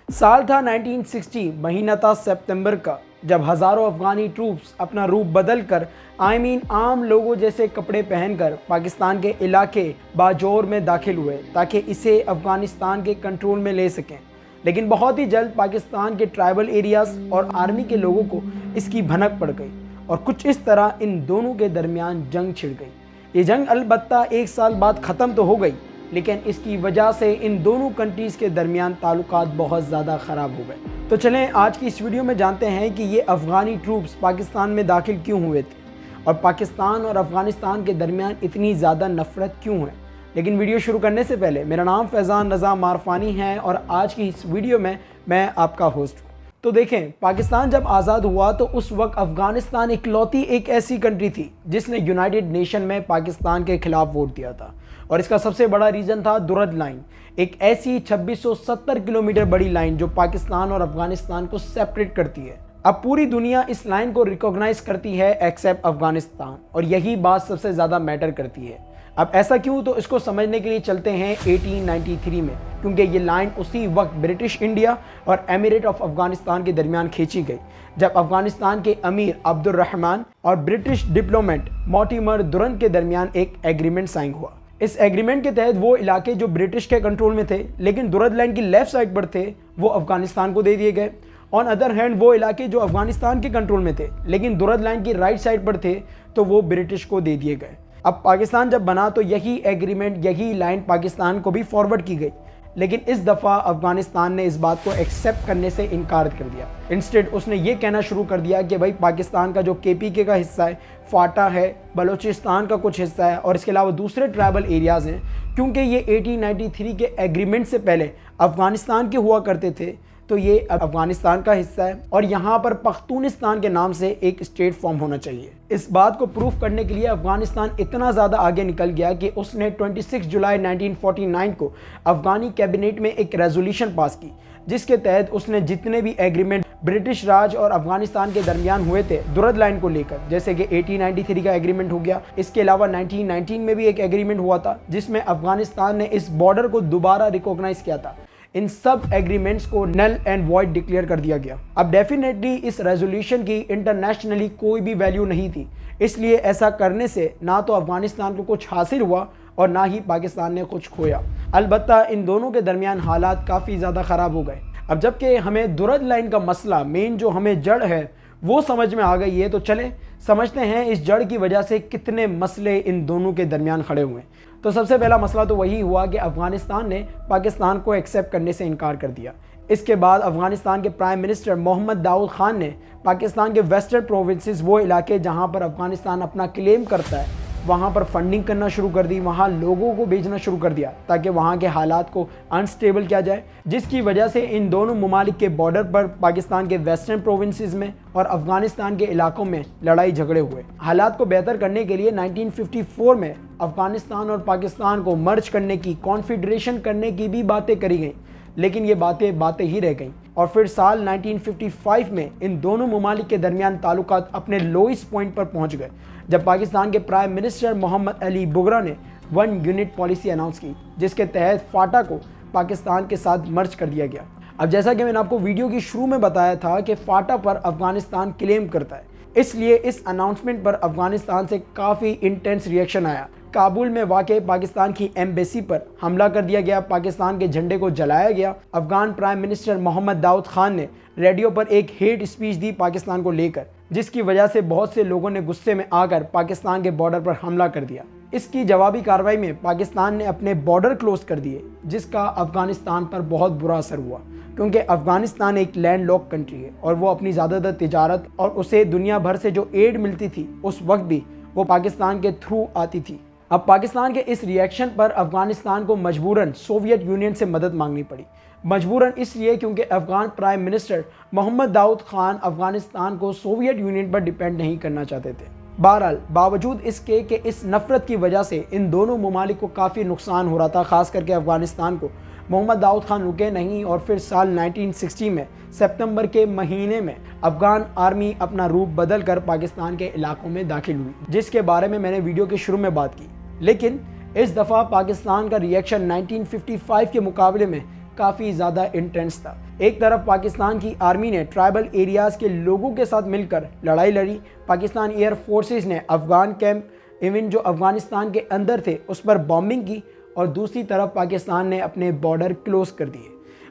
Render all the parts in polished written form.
साल था 1960, महीना था सितंबर का, जब हज़ारों अफगानी ट्रूप्स अपना रूप बदल कर आम लोगों जैसे कपड़े पहनकर पाकिस्तान के इलाके बाजौर में दाखिल हुए ताकि इसे अफगानिस्तान के कंट्रोल में ले सकें। लेकिन बहुत ही जल्द पाकिस्तान के ट्राइबल एरियाज़ और आर्मी के लोगों को इसकी भनक पड़ गई और कुछ इस तरह इन दोनों के दरमियान जंग छिड़ गई। ये जंग अलबत्ता एक साल बाद ख़त्म तो हो गई, लेकिन इसकी वजह से इन दोनों कंट्रीज़ के दरमियान ताल्लुकात बहुत ज़्यादा ख़राब हो गए। तो चलें आज की इस वीडियो में जानते हैं कि ये अफ़गानी ट्रूप्स पाकिस्तान में दाखिल क्यों हुए थे और पाकिस्तान और अफ़गानिस्तान के दरमियान इतनी ज़्यादा नफ़रत क्यों है। लेकिन वीडियो शुरू करने से पहले मेरा नाम फैज़ान रज़ा मारफानी है और आज की इस वीडियो में मैं आपका होस्ट हूँ। तो देखें, पाकिस्तान जब आज़ाद हुआ तो उस वक्त अफ़गानिस्तान इकलौती एक ऐसी कंट्री थी जिसने यूनाइटेड नेशन में पाकिस्तान के खिलाफ वोट दिया था और इसका सबसे बड़ा रीज़न था दुरद लाइन, एक ऐसी 2670 किलोमीटर बड़ी लाइन जो पाकिस्तान और अफ़गानिस्तान को सेपरेट करती है। अब पूरी दुनिया इस लाइन को रिकॉग्नाइज करती है एक्सेप्ट अफ़गानिस्तान, और यही बात सबसे ज़्यादा मैटर करती है। अब ऐसा क्यों, तो इसको समझने के लिए चलते हैं 1893 में, क्योंकि ये लाइन उसी वक्त ब्रिटिश इंडिया और एमिरेट ऑफ अफ़गानिस्तान के दरमियान खींची गई जब अफ़गानिस्तान के अमीर अब्दुर्रहमान और ब्रिटिश डिप्लोमेट मॉर्टिमर दुरन के दरमियान एक एग्रीमेंट साइन हुआ। इस एग्रीमेंट के तहत वो इलाके जो ब्रिटिश के कंट्रोल में थे लेकिन दुरद लाइन की लेफ्ट साइड पर थे वो अफ़गानिस्तान को दे दिए गए। ऑन अदर हैंड वो इलाके जो अफ़गानिस्तान के कंट्रोल में थे लेकिन दुरद लाइन की राइट साइड पर थे तो वो ब्रिटिश को दे दिए गए। अब पाकिस्तान जब बना तो यही एग्रीमेंट, यही लाइन पाकिस्तान को भी फॉरवर्ड की गई, लेकिन इस दफ़ा अफ़गानिस्तान ने इस बात को एक्सेप्ट करने से इनकार कर दिया। इंस्टेड उसने ये कहना शुरू कर दिया कि भाई पाकिस्तान का जो KPK का हिस्सा है, फाटा है, बलूचिस्तान का कुछ हिस्सा है और इसके अलावा दूसरे ट्राइबल एरियाज़ हैं, क्योंकि ये 1893 के एग्रीमेंट से पहले अफ़गानिस्तान के हुआ करते थे तो ये अफ़गानिस्तान का हिस्सा है और यहाँ पर पख्तूनिस्तान के नाम से एक स्टेट फॉर्म होना चाहिए। इस बात को प्रूफ करने के लिए अफ़गानिस्तान इतना ज़्यादा आगे निकल गया कि उसने 26 जुलाई 1949 को अफ़गानी कैबिनेट में एक रेजोल्यूशन पास की जिसके तहत उसने जितने भी एग्रीमेंट ब्रिटिश राज और अफ़गानिस्तान के दरमियान हुए थे दुरद लाइन को लेकर, जैसे कि 1893 का एग्रीमेंट हो गया, इसके अलावा 1919 में भी एक एग्रीमेंट हुआ था जिसमें अफ़गानिस्तान ने इस बॉर्डर को दोबारा रिकॉग्नाइज किया था, इन सब एग्रीमेंट्स को नल एंड वॉइड डिक्लेयर कर दिया गया। अब डेफिनेटली इस रेजोल्यूशन की इंटरनेशनली कोई भी वैल्यू नहीं थी, इसलिए ऐसा करने से ना तो अफ़गानिस्तान को कुछ हासिल हुआ और ना ही पाकिस्तान ने कुछ खोया। अलबत्ता इन दोनों के दरमियान हालात काफ़ी ज़्यादा ख़राब हो गए। अब जबकि हमें दुरद लाइन का मसला, मेन जो हमें जड़ है वो समझ में आ गई है, तो चले समझते हैं इस जड़ की वजह से कितने मसले इन दोनों के दरमियान खड़े हुए। तो सबसे पहला मसला तो वही हुआ कि अफ़गानिस्तान ने पाकिस्तान को एक्सेप्ट करने से इनकार कर दिया। इसके बाद अफ़गानिस्तान के प्राइम मिनिस्टर मोहम्मद दाऊद ख़ान ने पाकिस्तान के वेस्टर्न प्रोविंसेस, वो इलाके जहाँ पर अफ़गानिस्तान अपना क्लेम करता है, वहाँ पर फंडिंग करना शुरू कर दी, वहाँ लोगों को भेजना शुरू कर दिया ताकि वहाँ के हालात को अनस्टेबल किया जाए, जिसकी वजह से इन दोनों ममालिक के बॉर्डर पर पाकिस्तान के वेस्टर्न प्रोविंसेस में और अफ़गानिस्तान के इलाकों में लड़ाई झगड़े हुए। हालात को बेहतर करने के लिए 1954 में अफ़गानिस्तान और पाकिस्तान को मर्ज करने की, कॉन्फेडरेशन करने की भी बातें करी गई, लेकिन ये बातें ही रह गईं। और फिर साल 1955 में इन दोनों ममालिक के दरमियान ताल्लुकात अपने लोएस्ट पॉइंट पर पहुंच गए जब पाकिस्तान के प्राइम मिनिस्टर मोहम्मद अली बुगरा ने 1 यूनिट पॉलिसी अनाउंस की, जिसके तहत फाटा को पाकिस्तान के साथ मर्ज कर दिया गया। अब जैसा कि मैंने आपको वीडियो की शुरू में बताया था कि फाटा पर अफ़गानिस्तान क्लेम करता है, इसलिए इस अनाउंसमेंट पर अफ़गानिस्तान से काफ़ी इंटेंस रिएक्शन आया। काबुल में वाक़े पाकिस्तान की एम्बेसी पर हमला कर दिया गया, पाकिस्तान के झंडे को जलाया गया। अफ़गान प्राइम मिनिस्टर मोहम्मद दाऊद ख़ान ने रेडियो पर एक हेट स्पीच दी पाकिस्तान को लेकर, जिसकी वजह से बहुत से लोगों ने गुस्से में आकर पाकिस्तान के बॉर्डर पर हमला कर दिया। इसकी जवाबी कार्रवाई में पाकिस्तान ने अपने बॉर्डर क्लोज कर दिए, जिसका अफ़गानिस्तान पर बहुत बुरा असर हुआ, क्योंकि अफ़गानिस्तान एक लैंड लॉक कंट्री है और वो अपनी ज़्यादातर तिजारत और उसे दुनिया भर से जो एड मिलती थी उस वक्त भी वो पाकिस्तान के थ्रू आती थी। अब पाकिस्तान के इस रिएक्शन पर अफ़गानिस्तान को मजबूरन सोवियत यूनियन से मदद मांगनी पड़ी। मजबूरन इसलिए क्योंकि अफ़गान प्राइम मिनिस्टर मोहम्मद दाऊद ख़ान अफ़गानिस्तान को सोवियत यूनियन पर डिपेंड नहीं करना चाहते थे। बहरहाल बावजूद इसके कि इस नफ़रत की वजह से इन दोनों ममालिक को काफ़ी नुकसान हो रहा था, ख़ास करके अफ़गानिस्तान को, मोहम्मद दाऊद ख़ान रुके नहीं और फिर साल 1960 में सितंबर के महीने में अफ़गान आर्मी अपना रूप बदल कर पाकिस्तान के इलाकों में दाखिल हुई, जिसके बारे में मैंने वीडियो के शुरू में बात की। लेकिन इस दफ़ा पाकिस्तान का रिएक्शन 1955 के मुकाबले में काफ़ी ज़्यादा इंटेंस था। एक तरफ पाकिस्तान की आर्मी ने ट्राइबल एरियाज़ के लोगों के साथ मिलकर लड़ाई लड़ी, पाकिस्तान एयर फोर्सेस ने अफगान कैंप इवन जो अफगानिस्तान के अंदर थे उस पर बॉम्बिंग की, और दूसरी तरफ पाकिस्तान ने अपने बॉर्डर क्लोज कर दिए।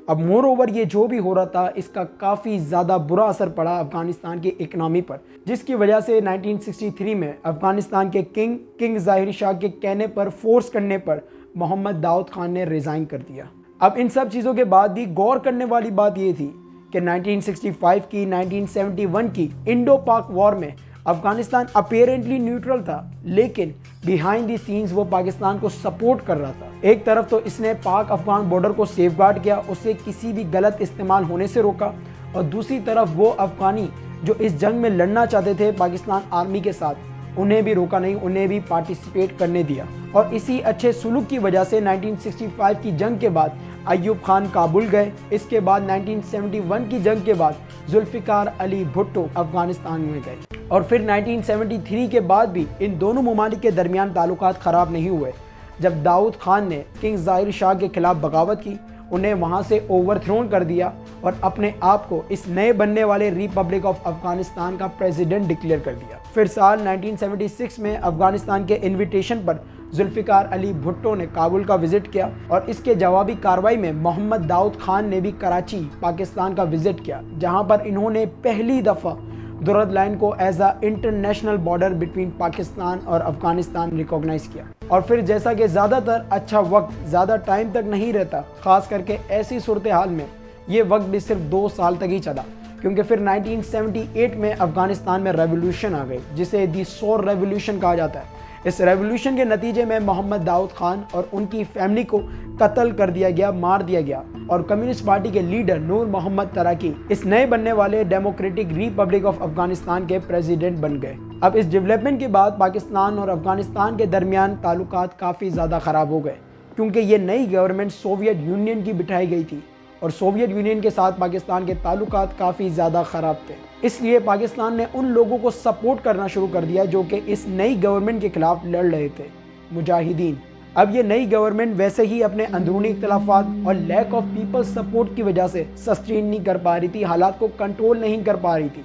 अब मोर ओवर ये जो भी हो रहा था इसका काफ़ी ज़्यादा बुरा असर पड़ा अफगानिस्तान की इकनॉमी पर, जिसकी वजह से 1963 में अफगानिस्तान के किंग ज़ाहिर शाह के कहने पर, फोर्स करने पर मोहम्मद दाऊद खान ने रिज़ाइन कर दिया। अब इन सब चीज़ों के बाद भी गौर करने वाली बात ये थी कि 1965 की 1971 की इंडो पाक वॉर में अफगानिस्तान अपेरेंटली न्यूट्रल था, लेकिन बिहाइंड द सीन्स वो पाकिस्तान को सपोर्ट कर रहा था। एक तरफ तो इसने पाक अफगान बॉर्डर को सेफगार्ड किया, उससे किसी भी गलत इस्तेमाल होने से रोका, और दूसरी तरफ वो अफगानी जो इस जंग में लड़ना चाहते थे पाकिस्तान आर्मी के साथ उन्हें भी रोका नहीं, उन्हें भी पार्टिसिपेट करने दिया। और इसी अच्छे सुलूक की वजह से 1965 की जंग के बाद अय्यूब खान काबुल गए। इसके बाद 1971 की जंग के बाद जुल्फ़िकार अली भुट्टो अफगानिस्तान में गए, और फिर 1973 के बाद भी इन दोनों ममालिक के दरमियान ताल्लुकात ख़राब नहीं हुए। जब दाऊद खान ने किंग ज़ाहिर शाह के खिलाफ बगावत की, उन्हें वहां से ओवरथ्रोन कर दिया और अपने आप को इस नए बनने वाले रिपब्लिक ऑफ अफगानिस्तान का प्रेसिडेंट डिक्लेयर कर दिया। फिर साल 1976 में अफगानिस्तान के इन्विटेशन पर जुल्फ़िकार अली भुट्टो ने काबुल का विजिट किया, और इसके जवाबी कार्रवाई में मोहम्मद दाऊद खान ने भी कराची पाकिस्तान का विजिट किया, जहां पर इन्होंने पहली दफ़ा दुरद लाइन को as a international border between Pakistan और अफगानिस्तान रिकॉग्नाइज किया। और फिर जैसा कि ज़्यादातर अच्छा वक्त ज़्यादा टाइम तक नहीं रहता, ख़ास करके ऐसी सूरत हाल में ये वक्त भी सिर्फ 2 साल तक ही चला, क्योंकि फिर 1978 में अफगानिस्तान में रेवोल्यूशन आ गई, जिसे दी सौर रेवोल्यूशन कहा जाता है। इस रेवोल्यूशन के नतीजे में मोहम्मद दाऊद खान और उनकी फैमिली को कत्ल कर दिया गया, मार दिया गया, और कम्युनिस्ट पार्टी के लीडर नूर मोहम्मद तराकी इस नए बनने वाले डेमोक्रेटिक रिपब्लिक ऑफ अफगानिस्तान के प्रेसिडेंट बन गए। अब इस डेवलपमेंट के बाद पाकिस्तान और अफगानिस्तान के दरमियान ताल्लुकात काफ़ी ज़्यादा ख़राब हो गए, क्योंकि ये नई गवर्नमेंट सोवियत यूनियन की बिठाई गई थी, और सोवियत यूनियन के साथ पाकिस्तान के ताल्लुकात काफ़ी ज़्यादा ख़राब थे। इसलिए पाकिस्तान ने उन लोगों को सपोर्ट करना शुरू कर दिया जो कि इस नई गवर्नमेंट के खिलाफ लड़ रहे थे, मुजाहिदीन। अब ये नई गवर्नमेंट वैसे ही अपने अंदरूनी इख्तलाफात और लैक ऑफ पीपल सपोर्ट की वजह से सस्टेन नहीं कर पा रही थी, हालात को कंट्रोल नहीं कर पा रही थी।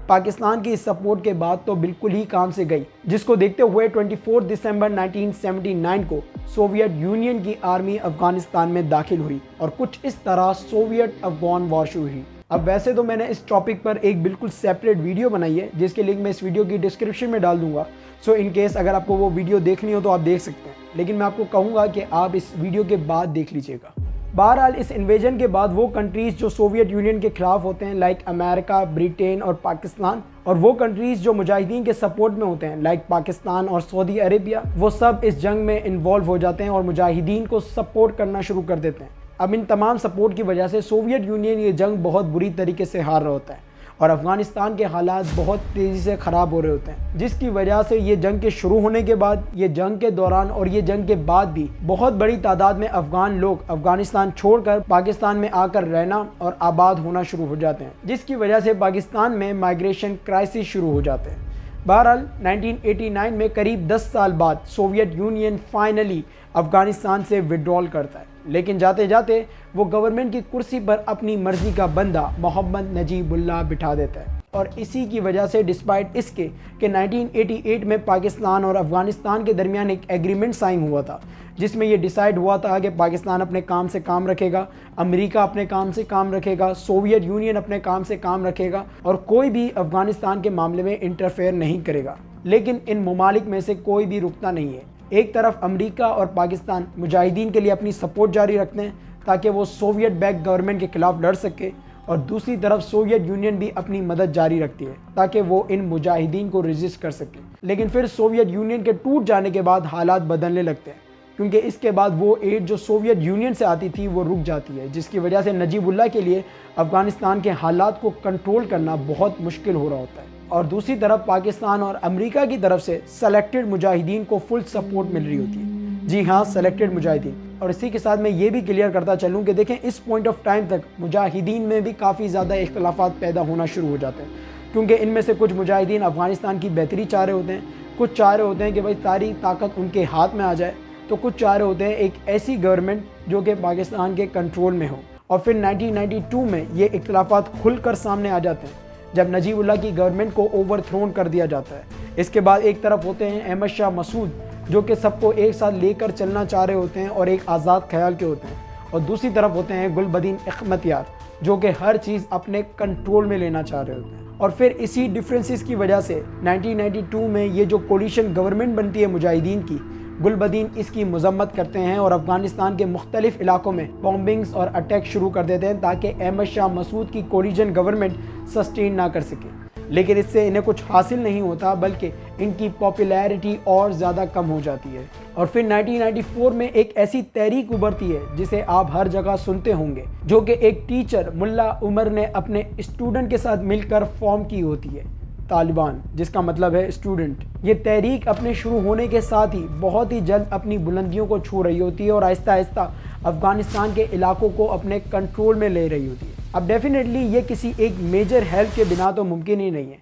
पाकिस्तान की इस सपोर्ट के बाद तो बिल्कुल ही काम से गई, जिसको देखते हुए 24 दिसंबर 1979 को सोवियत यूनियन की आर्मी अफगानिस्तान में दाखिल हुई, और कुछ इस तरह सोवियत अफगान वॉर शुरू हुई। अब वैसे तो मैंने इस टॉपिक पर एक बिल्कुल सेपरेट वीडियो बनाई है, जिसके लिंक मैं इस वीडियो की डिस्क्रिप्शन में डाल दूंगा, सो इन केस अगर आपको वो वीडियो देखनी हो तो आप देख सकते हैं, लेकिन मैं आपको कहूँगा कि आप इस वीडियो के बाद देख लीजिएगा। बहरहाल इस इन्वेजन के बाद वो कंट्रीज़ जो सोवियत यूनियन के खिलाफ होते हैं लाइक अमेरिका, ब्रिटेन और पाकिस्तान, और वो कंट्रीज़ जो मुजाहिदीन के सपोर्ट में होते हैं लाइक पाकिस्तान और सऊदी अरेबिया, वो सब इस जंग में इन्वॉल्व हो जाते हैं और मुजाहिदीन को सपोर्ट करना शुरू कर देते हैं। अब इन तमाम सपोर्ट की वजह से सोवियत यूनियन ये जंग बहुत बुरी तरीके से हार रहा होता है, और अफगानिस्तान के हालात बहुत तेज़ी से ख़राब हो रहे होते हैं, जिसकी वजह से ये जंग के शुरू होने के बाद, ये जंग के दौरान और ये जंग के बाद भी बहुत बड़ी तादाद में अफगान लोग अफगानिस्तान छोड़कर पाकिस्तान में आकर रहना और आबाद होना शुरू हो जाते हैं, जिसकी वजह से पाकिस्तान में माइग्रेशन क्राइसिस शुरू हो जाते हैं। बहरहाल 1989 में करीब 10 साल बाद सोवियत यूनियन फाइनली अफगानिस्तान से विड्रॉल करता है, लेकिन जाते जाते वो गवर्नमेंट की कुर्सी पर अपनी मर्जी का बंदा मोहम्मद नजीबुल्लाह बिठा देता है, और इसी की वजह से डिस्पाइट इसके कि 1988 में पाकिस्तान और अफगानिस्तान के दरमियान एक एग्रीमेंट साइन हुआ था, जिसमें ये डिसाइड हुआ था कि पाकिस्तान अपने काम से काम रखेगा, अमेरिका अपने काम से काम रखेगा, सोवियत यूनियन अपने काम से काम रखेगा, और कोई भी अफगानिस्तान के मामले में इंटरफेयर नहीं करेगा। लेकिन इन ममालिक में से कोई भी रुकता नहीं है। एक तरफ अमेरिका और पाकिस्तान मुजाहिदीन के लिए अपनी सपोर्ट जारी रखते हैं ताकि वो सोवियत बैक गवर्नमेंट के खिलाफ लड़ सके, और दूसरी तरफ सोवियत यूनियन भी अपनी मदद जारी रखती है ताकि वो इन मुजाहिदीन को रेजिस्ट कर सके। लेकिन फिर सोवियत यूनियन के टूट जाने के बाद हालात बदलने लगते हैं, क्योंकि इसके बाद वो एड जो सोवियत यूनियन से आती थी वो रुक जाती है, जिसकी वजह से नजीबुल्लाह के लिए अफगानिस्तान के हालात को कंट्रोल करना बहुत मुश्किल हो रहा होता है। और दूसरी तरफ पाकिस्तान और अमेरिका की तरफ से सेलेक्टेड मुजाहिदीन को फुल सपोर्ट मिल रही होती है। जी हाँ, सेलेक्टेड मुजाहिदीन। और इसी के साथ मैं ये भी क्लियर करता चलूँ कि देखें इस पॉइंट ऑफ टाइम तक मुजाहिदीन में भी काफ़ी ज़्यादा इख्तलाफात पैदा होना शुरू हो जाते हैं, क्योंकि इनमें से कुछ मुजाहिदीन अफगानिस्तान की बेहतरी चाह रहे होते हैं, कुछ चाह रहे होते हैं कि भाई सारी ताकत उनके हाथ में आ जाए, तो कुछ चाह रहे होते हैं एक ऐसी गवर्नमेंट जो कि पाकिस्तान के कंट्रोल में हो। और फिर 1992 में ये इख्तिलाफात खुलकर सामने आ जाते हैं जब नजीबुल्लाह की गवर्नमेंट को ओवरथ्रोन कर दिया जाता है। इसके बाद एक तरफ होते हैं अहमद शाह मसूद, जो कि सबको एक साथ लेकर चलना चाह रहे होते हैं और एक आज़ाद ख्याल के होते हैं, और दूसरी तरफ होते हैं गुलबदीन अहमदियार, जो कि हर चीज़ अपने कंट्रोल में लेना चाह रहे होते हैं। और फिर इसी डिफरेंसेस की वजह से 1992 में ये जो कोलिशन गवर्नमेंट बनती है मुजाहिदीन की, गुलबदीन इसकी मजम्मत करते हैं और अफगानिस्तान के मुख्तलिफ इलाकों में बॉम्बिंग्स और अटैक शुरू कर देते हैं ताकि अहमद शाह मसूद की कोलिशन गवर्नमेंट सस्टेन ना कर सके। लेकिन इससे इन्हें कुछ हासिल नहीं होता, बल्कि इनकी पॉपुलैरिटी और ज़्यादा कम हो जाती है। और फिर 1994 में एक ऐसी तहरीक उभरती है जिसे आप हर जगह सुनते होंगे, जो कि एक टीचर मुल्ला उमर ने अपने स्टूडेंट के साथ मिलकर फॉर्म की होती है, तालिबान, जिसका मतलब है स्टूडेंट। ये तहरीक अपने शुरू होने के साथ ही बहुत ही जल्द अपनी बुलंदियों को छू रही होती है और आहिस्ता आहिस्ता अफगानिस्तान के इलाकों को अपने कंट्रोल में ले रही होती है। अब डेफिनेटली ये किसी एक मेजर हेल्प के बिना तो मुमकिन ही नहीं है,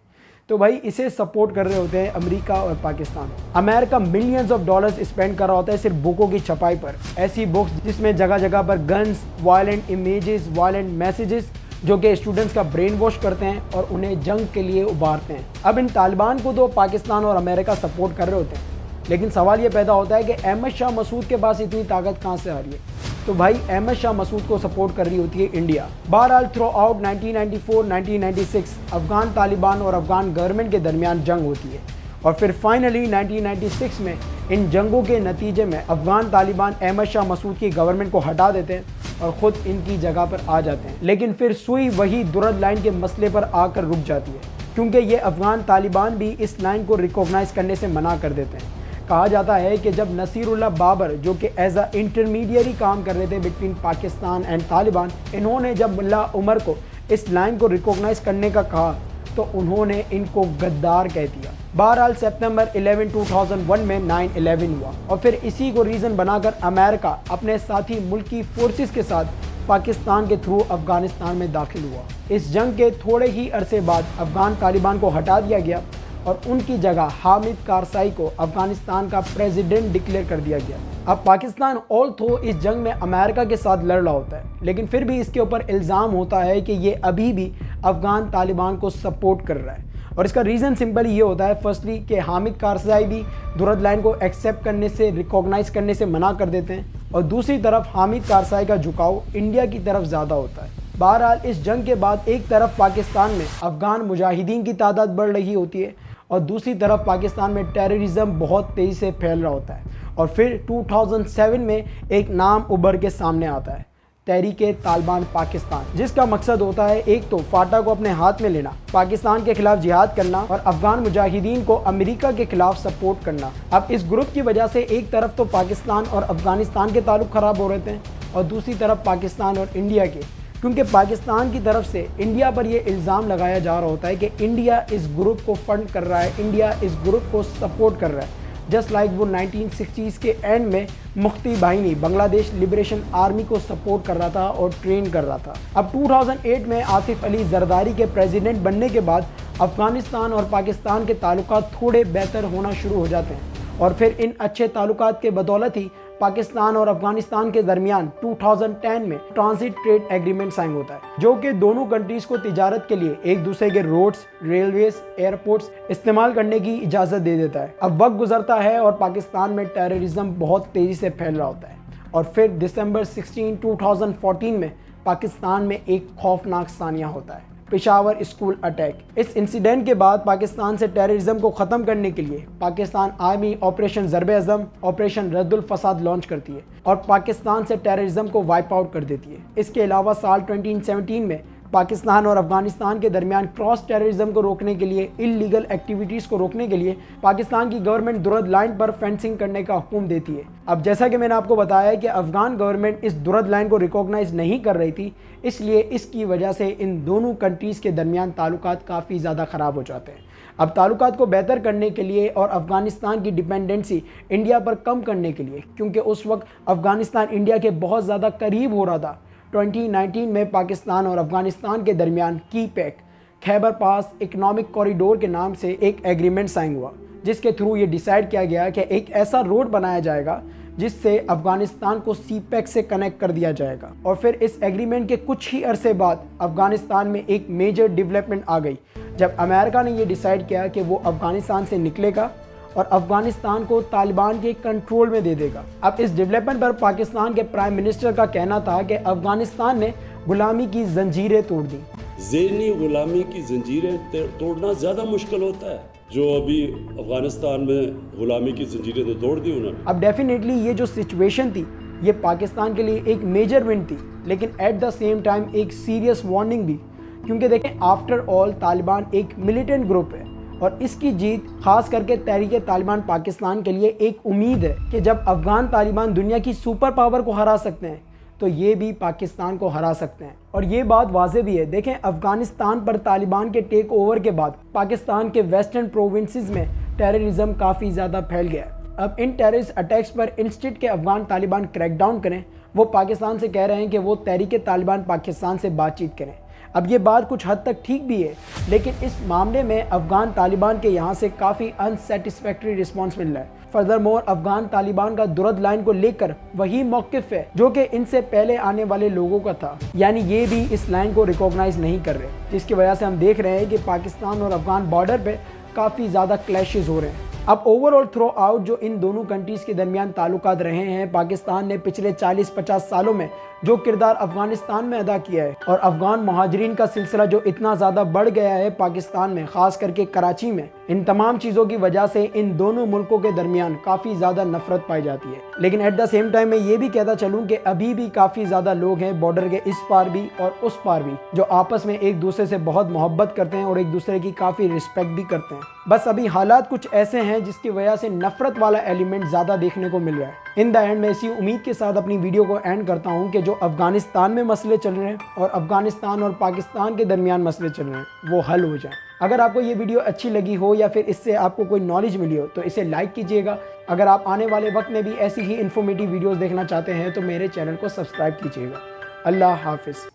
तो भाई इसे सपोर्ट कर रहे होते हैं अमेरिका और Pakistan. America millions of dollars spend कर रहा होता है सिर्फ बुकों की छपाई पर, ऐसी बुक्स जिसमें जगह जगह पर guns, violent images, violent messages, जो कि स्टूडेंट्स का ब्रेन वॉश करते हैं और उन्हें जंग के लिए उभारते हैं। अब इन तालिबान को तो पाकिस्तान और अमेरिका सपोर्ट कर रहे होते हैं, लेकिन सवाल ये पैदा होता है कि अहमद शाह मसूद के पास इतनी ताकत कहाँ से आ रही है? तो भाई अहमद शाह मसूद को सपोर्ट कर रही होती है इंडिया। बहरहाल थ्रू आउट 1994-1996 अफगान तालिबान और अफगान गवर्नमेंट के दरमियान जंग होती है और फिर फाइनली 1996 में इन जंगों के नतीजे में अफगान तालिबान अहमद शाह मसूद की गवर्नमेंट को हटा देते हैं और ख़ुद इनकी जगह पर आ जाते हैं। लेकिन फिर सुई वही दुरद लाइन के मसले पर आकर रुक जाती है, क्योंकि ये अफगान तालिबान भी इस लाइन को रिकॉग्नाइज करने से मना कर देते हैं। कहा जाता है कि जब नसीरुल्लाह बाबर, जो कि एज अ इंटरमीडिएरी काम कर रहे थे बिटवीन पाकिस्तान एंड तालिबान, इन्होंने जब मुल्ला उमर को इस लाइन को रिकॉग्नाइज करने का कहा तो उन्होंने इनको गद्दार कह दिया। बहरहाल सितंबर 11, 2001 में 9/11 हुआ और फिर इसी को रीज़न बनाकर अमेरिका अपने साथी मुल्की फोर्सेस के साथ पाकिस्तान के थ्रू अफगानिस्तान में दाखिल हुआ। इस जंग के थोड़े ही अरसे बाद अफगान तालिबान को हटा दिया गया और उनकी जगह हामिद कारज़ाई को अफगानिस्तान का प्रेसिडेंट डिक्लेयर कर दिया गया। अब पाकिस्तान ऑल्थो इस जंग में अमेरिका के साथ लड़ रहा होता है, लेकिन फिर भी इसके ऊपर इल्ज़ाम होता है कि ये अभी भी अफगान तालिबान को सपोर्ट कर रहा है। और इसका रीज़न सिंपल ये होता है, फर्स्टली कि हामिद कारज़ाई भी दुरद लाइन को एक्सेप्ट करने से, रिकॉग्नाइज करने से मना कर देते हैं, और दूसरी तरफ हामिद कारज़ाई का झुकाव इंडिया की तरफ ज़्यादा होता है। बहरहाल इस जंग के बाद एक तरफ पाकिस्तान में अफगान मुजाहिदीन की तादाद बढ़ रही होती है और दूसरी तरफ पाकिस्तान में टेररिज्म बहुत तेज़ी से फैल रहा होता है। और फिर 2007 में एक नाम उभर के सामने आता है, तहरीके तालिबान पाकिस्तान, जिसका मकसद होता है एक तो फाटा को अपने हाथ में लेना, पाकिस्तान के खिलाफ जिहाद करना और अफगान मुजाहिदीन को अमेरिका के खिलाफ सपोर्ट करना। अब इस ग्रुप की वजह से एक तरफ तो पाकिस्तान और अफगानिस्तान के ताल्लुक ख़राब हो रहे थे और दूसरी तरफ पाकिस्तान और इंडिया के, क्योंकि पाकिस्तान की तरफ से इंडिया पर यह इल्ज़ाम लगाया जा रहा होता है कि इंडिया इस ग्रुप को फंड कर रहा है, इंडिया इस ग्रुप को सपोर्ट कर रहा है, जस्ट लाइक वो 1960s के एंड में मुफ्ती बाहिनी बांग्लादेश लिबरेशन आर्मी को सपोर्ट कर रहा था और ट्रेन कर रहा था। अब 2008 में आसिफ अली जरदारी के प्रेसिडेंट बनने के बाद अफगानिस्तान और पाकिस्तान के ताल्लुकात थोड़े बेहतर होना शुरू हो जाते हैं और फिर इन अच्छे ताल्लुकात के बदौलत ही पाकिस्तान और अफगानिस्तान के दरमियान 2010 में ट्रांजिट ट्रेड एग्रीमेंट साइन होता है, जो कि दोनों कंट्रीज को तिजारत के लिए एक दूसरे के रोड्स, रेलवेज, एयरपोर्ट्स इस्तेमाल करने की इजाज़त दे देता है। अब वक्त गुजरता है और पाकिस्तान में टेररिज्म बहुत तेज़ी से फैल रहा होता है और फिर दिसंबर 16, 2014 में पाकिस्तान में एक खौफनाक सानिया होता है, पेशावर स्कूल अटैक। इस इंसिडेंट के बाद पाकिस्तान से टेररिज्म को ख़त्म करने के लिए Pakistan army operation Zarb e Azam, operation Raddul Fasaad launch करती है और पाकिस्तान से टेररिज्म को वाइप आउट कर देती है। इसके अलावा साल 2017 में पाकिस्तान और अफगानिस्तान के दरमियान क्रॉस टेररिज्म को रोकने के लिए, इलीगल एक्टिविटीज़ को रोकने के लिए पाकिस्तान की गवर्नमेंट दुरद लाइन पर फेंसिंग करने का हुक्म देती है। अब जैसा कि मैंने आपको बताया कि अफगान गवर्नमेंट इस दुरद लाइन को रिकॉग्नाइज नहीं कर रही थी, इसलिए इसकी वजह से इन दोनों कंट्रीज़ के दरमियान ताल्लुकात काफ़ी ज़्यादा ख़राब हो जाते हैं। अब ताल्लुकात को बेहतर करने के लिए और अफगानिस्तान की डिपेंडेंसी इंडिया पर कम करने के लिए, क्योंकि उस वक्त अफगानिस्तान इंडिया के बहुत ज़्यादा करीब हो रहा था, 2019 में पाकिस्तान और अफगानिस्तान के दरमियान की पैक खैबर पास इकोनॉमिक कॉरिडोर के नाम से एक एग्रीमेंट साइन हुआ, जिसके थ्रू ये डिसाइड किया गया कि एक ऐसा रोड बनाया जाएगा जिससे अफगानिस्तान को सीपेक से कनेक्ट कर दिया जाएगा। और फिर इस एग्रीमेंट के कुछ ही अरसे बाद अफगानिस्तान में एक मेजर डेवलपमेंट आ गई, जब अमेरिका ने ये डिसाइड किया कि वो अफगानिस्तान से निकलेगा और अफगानिस्तान को तालिबान के कंट्रोल में दे देगा। अब इस डेवलपमेंट पर पाकिस्तान के प्राइम मिनिस्टर का कहना था कि अफगानिस्तान ने गुलामी की जंजीरें तोड़ दी। ज़हनी गुलामी की जंजीरें तोड़ना ज़्यादा मुश्किल होता है, जो अभी अफगानिस्तान में गुलामी की जंजीरें तो तोड़ दी उन्होंने। अब डेफिनेटली ये जो सिचुएशन थी ये पाकिस्तान के लिए एक मेजर विन थी, लेकिन एट द सेम टाइम एक सीरियस वार्निंग भी, क्योंकि देखें आफ्टर ऑल तालिबान एक मिलिटेंट ग्रुप है और इसकी जीत खास करके तहरीक तालिबान पाकिस्तान के लिए एक उम्मीद है कि जब अफगान तालिबान दुनिया की सुपर पावर को हरा सकते हैं तो ये भी पाकिस्तान को हरा सकते हैं। और ये बात वाज़ेह भी है, देखें अफगानिस्तान पर तालिबान के टेक ओवर के बाद पाकिस्तान के वेस्टर्न प्रोविंसेस में टेररिज्म काफ़ी ज़्यादा फैल गया है। अब इन टेररिस्ट अटैक्स पर इंस्टेड के अफगान तालिबान क्रैकडाउन करें, वो पाकिस्तान से कह रहे हैं कि वो तहरीक तालिबान पाकिस्तान से बातचीत करें। अब ये बात कुछ हद तक ठीक भी है, लेकिन इस मामले में अफगान तालिबान के यहाँ से काफ़ी अनसेटिस्फैक्ट्री रिस्पॉन्स मिल रहा है। फर्दरमोर अफगान तालिबान का दुरद लाइन को लेकर वही मौक़िफ़ है जो कि इनसे पहले आने वाले लोगों का था, यानी ये भी इस लाइन को रिकॉग्नाइज नहीं कर रहे, जिसकी वजह से हम देख रहे हैं कि पाकिस्तान और अफगान बॉर्डर पे काफ़ी ज़्यादा क्लैशेस हो रहे हैं। अब ओवरऑल थ्रो आउट जो इन दोनों कंट्रीज़ के दरमियान ताल्लुकात रहे हैं, पाकिस्तान ने पिछले 40-50 सालों में जो किरदार अफगानिस्तान में अदा किया है और अफगान महाजरीन का सिलसिला जो इतना ज़्यादा बढ़ गया है पाकिस्तान में, ख़ास करके कराची में, इन तमाम चीज़ों की वजह से इन दोनों मुल्कों के दरमियान काफ़ी ज़्यादा नफरत पाई जाती है। लेकिन एट द सेम टाइम मैं ये भी कहता चलूँ कि अभी भी काफ़ी ज़्यादा लोग हैं बॉर्डर के इस पार भी और उस पार भी जो आपस में एक दूसरे से बहुत मोहब्बत करते हैं और एक दूसरे की काफ़ी रिस्पेक्ट भी करते हैं। बस अभी हालात कुछ ऐसे हैं जिसकी वजह से नफरत वाला एलिमेंट ज़्यादा देखने को मिल रहा है। इन द एंड मैं इसी उम्मीद के साथ अपनी वीडियो को एंड करता हूं कि जो अफगानिस्तान में मसले चल रहे हैं और अफगानिस्तान और पाकिस्तान के दरमियान मसले चल रहे हैं वो हल हो जाएं। अगर आपको ये वीडियो अच्छी लगी हो या फिर इससे आपको कोई नॉलेज मिली हो तो इसे लाइक कीजिएगा। अगर आप आने वाले वक्त में भी ऐसी ही इन्फॉर्मेटिव वीडियोज़ देखना चाहते हैं तो मेरे चैनल को सब्सक्राइब कीजिएगा। अल्लाह हाफिज़।